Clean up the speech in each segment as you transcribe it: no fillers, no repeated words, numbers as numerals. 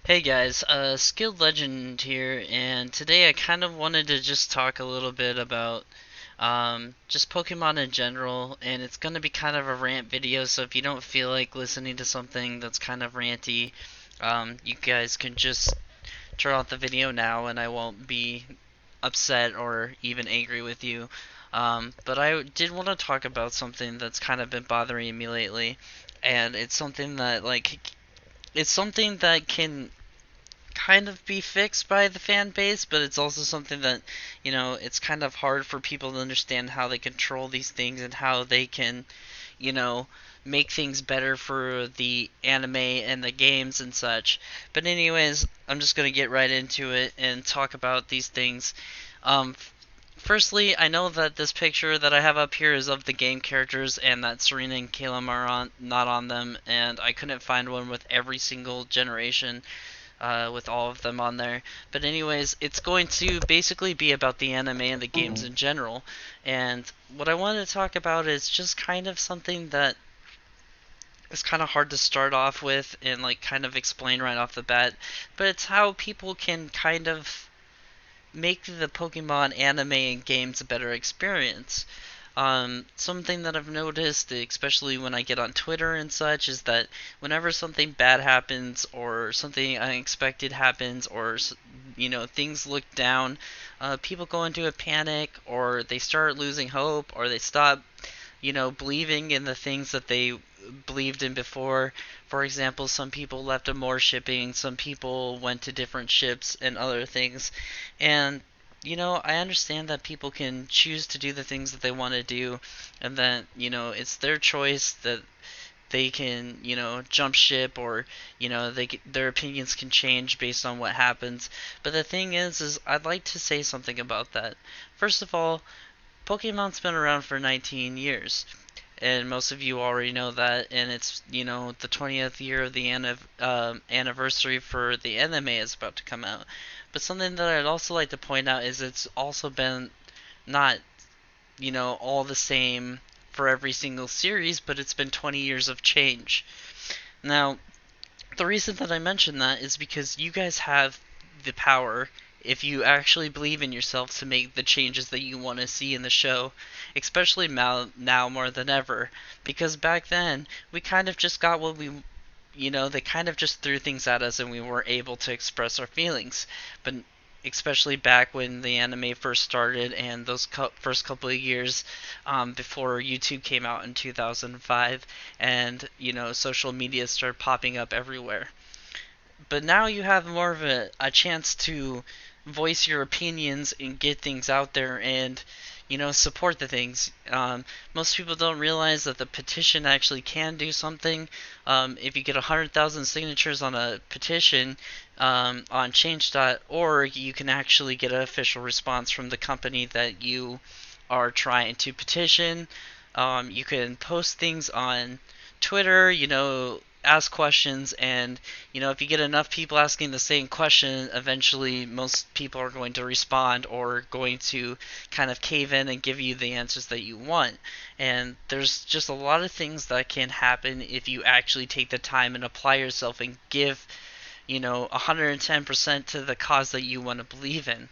Hey guys, Skilled Legend here, and today I kind of wanted to just talk a little bit about just Pokemon in general, and it's gonna be kind of a rant video, so if you don't feel like listening to something that's kind of ranty, you guys can just turn off the video now, and I won't be upset or even angry with you. But I did want to talk about something that's kind of been bothering me lately, and it's something that can kind of be fixed by the fan base, but it's also something that, it's kind of hard for people to understand how they control these things and how they can, you know, make things better for the anime and the games and such. But anyways, I'm just going to get right into it and talk about these things. Um, Firstly, I know that this picture that I have up here is of the game characters and that Serena and Caleb are not on them, and I couldn't find one with every single generation with all of them on there. But anyways, it's going to basically be about the anime and the games in general. And what I wanted to talk about is just kind of something that is kind of hard to start off with and like kind of explain right off the bat, but it's how people can kind of make the Pokemon anime and games a better experience. Something that I've noticed, especially when I get on Twitter and such, is that whenever something bad happens or something unexpected happens or things look down, people go into a panic or they start losing hope or they stop believing in the things that they believed in before. For example, some people left more shipping, some people went to different ships and other things. And I understand that people can choose to do the things that they want to do, and that, it's their choice that they can, jump ship or, their opinions can change based on what happens. But the thing is I'd like to say something about that. First of all, Pokemon's been around for 19 years, and most of you already know that. And it's the 20th year of the anniversary for the anime is about to come out. But something that I'd also like to point out is it's also been not all the same for every single series, but it's been 20 years of change. Now, the reason that I mention that is because you guys have the power, if you actually believe in yourself, to make the changes that you want to see in the show, especially now more than ever. Because back then, we kind of just got what they kind of just threw things at us and we weren't able to express our feelings. But especially back when the anime first started and those first couple of years before YouTube came out in 2005, and social media started popping up everywhere. But now you have more of a chance to voice your opinions and get things out there and support the things. Most people don't realize that the petition actually can do something. If you get 100,000 signatures on a petition on change.org, you can actually get an official response from the company that you are trying to petition. You can post things on Twitter, ask questions, and if you get enough people asking the same question, eventually most people are going to respond or going to kind of cave in and give you the answers that you want. And there's just a lot of things that can happen if you actually take the time and apply yourself and give 110% to the cause that you want to believe in.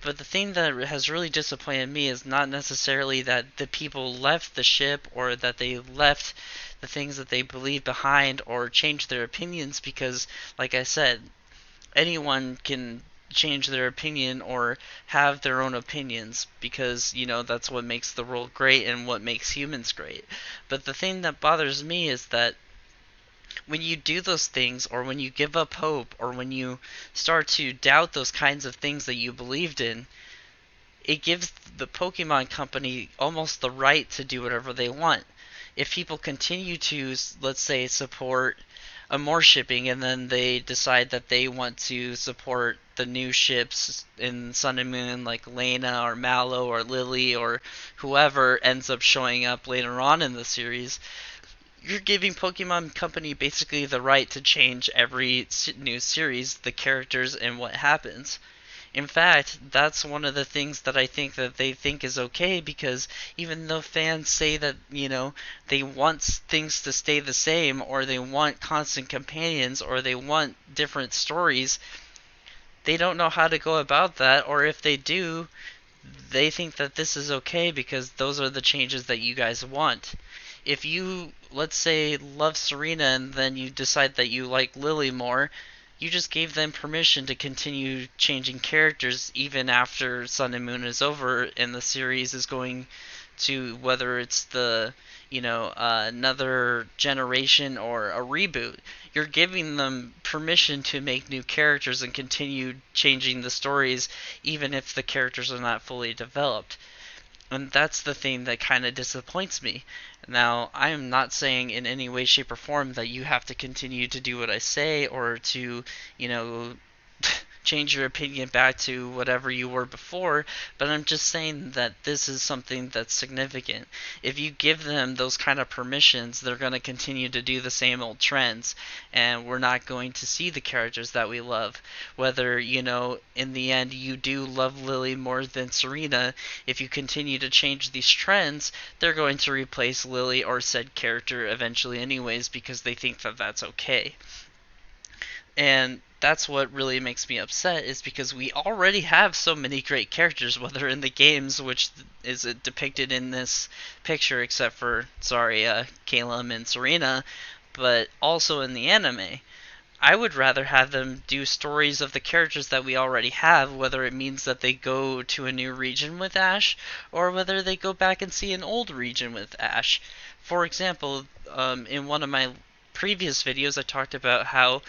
But the thing that has really disappointed me is not necessarily that the people left the ship or that they left the things that they believe behind or changed their opinions, because, like I said, anyone can change their opinion or have their own opinions, because that's what makes the world great and what makes humans great. But the thing that bothers me is that when you do those things, or when you give up hope, or when you start to doubt those kinds of things that you believed in, it gives the Pokemon Company almost the right to do whatever they want. If people continue to, let's say, support a more shipping, and then they decide that they want to support the new ships in Sun and Moon, like Lena or Mallow or Lily or whoever ends up showing up later on in the series, you're giving Pokemon Company basically the right to change every new series, the characters, and what happens. In fact, that's one of the things that I think that they think is okay, because even though fans say that, they want things to stay the same, or they want constant companions, or they want different stories, they don't know how to go about that, or if they do, they think that this is okay because those are the changes that you guys want. If you, let's say, love Serena and then you decide that you like Lily more, you just gave them permission to continue changing characters even after Sun and Moon is over and the series is going to, whether it's another generation or a reboot. You're giving them permission to make new characters and continue changing the stories even if the characters are not fully developed. And that's the thing that kind of disappoints me. Now, I am not saying in any way, shape, or form that you have to continue to do what I say, or to, you know, change your opinion back to whatever you were before, but I'm just saying that this is something that's significant. If you give them those kind of permissions, they're going to continue to do the same old trends, and we're not going to see the characters that we love. Whether, in the end you do love Lily more than Serena, if you continue to change these trends, they're going to replace Lily or said character eventually anyways, because they think that that's okay. And that's what really makes me upset, is because we already have so many great characters, whether in the games, which is depicted in this picture, except for, Caleb and Serena, but also in the anime. I would rather have them do stories of the characters that we already have, whether it means that they go to a new region with Ash, or whether they go back and see an old region with Ash. For example, in one of my previous videos, I talked about how,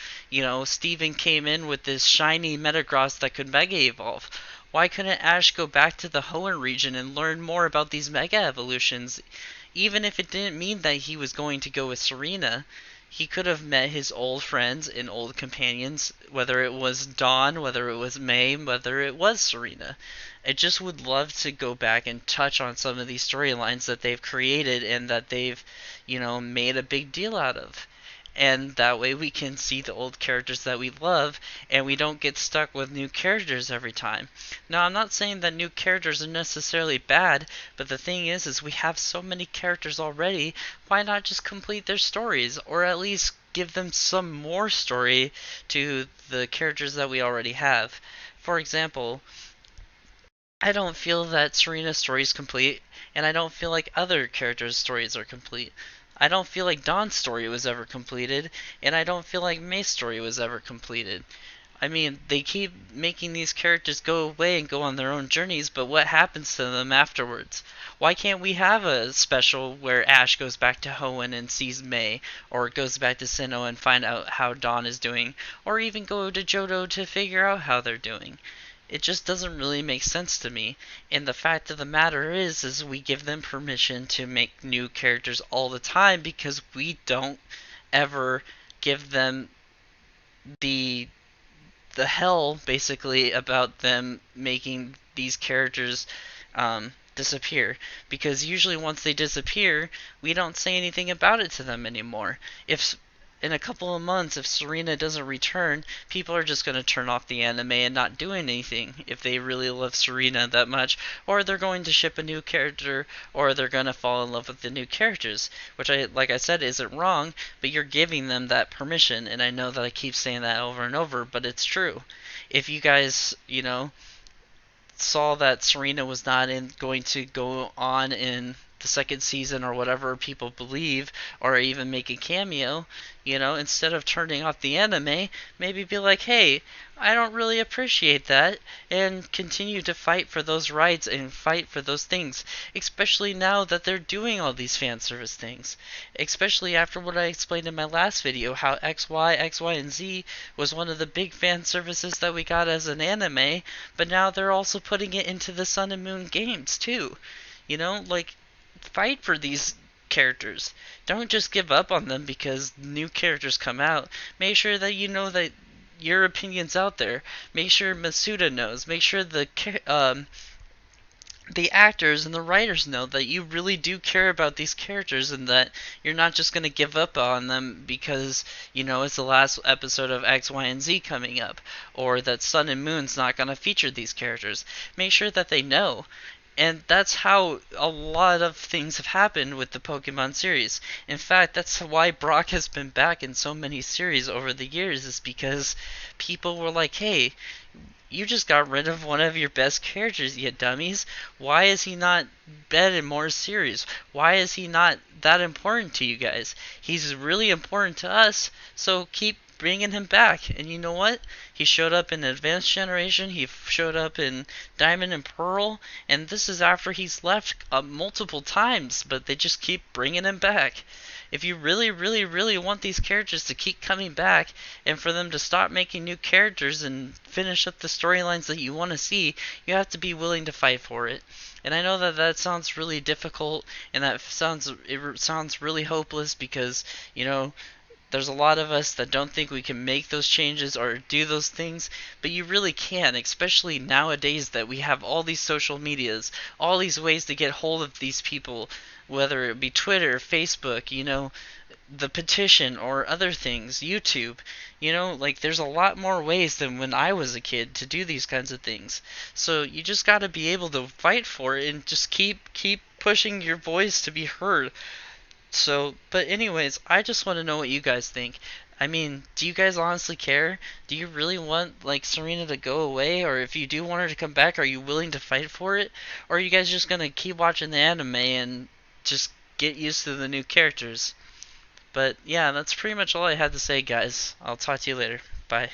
Steven came in with this shiny Metagross that could Mega Evolve. Why couldn't Ash go back to the Hoenn region and learn more about these Mega Evolutions? Even if it didn't mean that he was going to go with Serena, he could have met his old friends and old companions, whether it was Dawn, whether it was May, whether it was Serena. I just would love to go back and touch on some of these storylines that they've created and that they've, made a big deal out of. And that way we can see the old characters that we love, and we don't get stuck with new characters every time. Now, I'm not saying that new characters are necessarily bad, but the thing is we have so many characters already, why not just complete their stories, or at least give them some more story to the characters that we already have. For example, I don't feel that Serena's story is complete, and I don't feel like other characters' stories are complete. I don't feel like Dawn's story was ever completed, and I don't feel like May's story was ever completed. I mean, they keep making these characters go away and go on their own journeys, but what happens to them afterwards? Why can't we have a special where Ash goes back to Hoenn and sees May, or goes back to Sinnoh and find out how Dawn is doing, or even go to Johto to figure out how they're doing? It just doesn't really make sense to me. And the fact of the matter is we give them permission to make new characters all the time because we don't ever give them the hell basically about them making these characters disappear, because usually once they disappear, we don't say anything about it to them anymore. If in a couple of months, if Serena doesn't return, people are just going to turn off the anime and not do anything if they really love Serena that much, or they're going to ship a new character, or they're going to fall in love with the new characters, which, like I said, isn't wrong, but you're giving them that permission, and I know that I keep saying that over and over, but it's true. If you guys, saw that Serena was not going to go on in the second season or whatever people believe, or even make a cameo, instead of turning off the anime, maybe be like, hey, I don't really appreciate that, and continue to fight for those rights and fight for those things, especially now that they're doing all these fan service things. Especially after what I explained in my last video, how XY, and Z was one of the big fan services that we got as an anime, but now they're also putting it into the Sun and Moon games too. Fight for these characters. Don't just give up on them because new characters come out. Make sure that you know that your opinion's out there. Make sure Masuda knows. Make sure the the actors and the writers know that you really do care about these characters and that you're not just going to give up on them because, it's the last episode of X, Y, and Z coming up, or that Sun and Moon's not going to feature these characters. Make sure that they know. And that's how a lot of things have happened with the Pokemon series. In fact, that's why Brock has been back in so many series over the years, is because people were like, hey, you just got rid of one of your best characters, you dummies. Why is he not been in more series? Why is he not that important to you guys? He's really important to us, so keep bringing him back. And you know what? He showed up in Advanced Generation, he showed up in Diamond and Pearl, and this is after he's left multiple times, but they just keep bringing him back. If you really, really, really want these characters to keep coming back and for them to stop making new characters and finish up the storylines that you want to see, you have to be willing to fight for it. And I know that that sounds really difficult and it sounds really hopeless because, there's a lot of us that don't think we can make those changes or do those things, but you really can, especially nowadays that we have all these social medias, all these ways to get hold of these people, whether it be Twitter, Facebook, the petition or other things, YouTube. Like there's a lot more ways than when I was a kid to do these kinds of things. So you just got to be able to fight for it and just keep pushing your voice to be heard. So, but anyways, I just want to know what you guys think. I mean, do you guys honestly care? Do you really want like Serena to go away, or if you do want her to come back, are you willing to fight for it? Or are you guys just gonna keep watching the anime and just get used to the new characters? But yeah, that's pretty much all I had to say, guys. I'll talk to you later. Bye.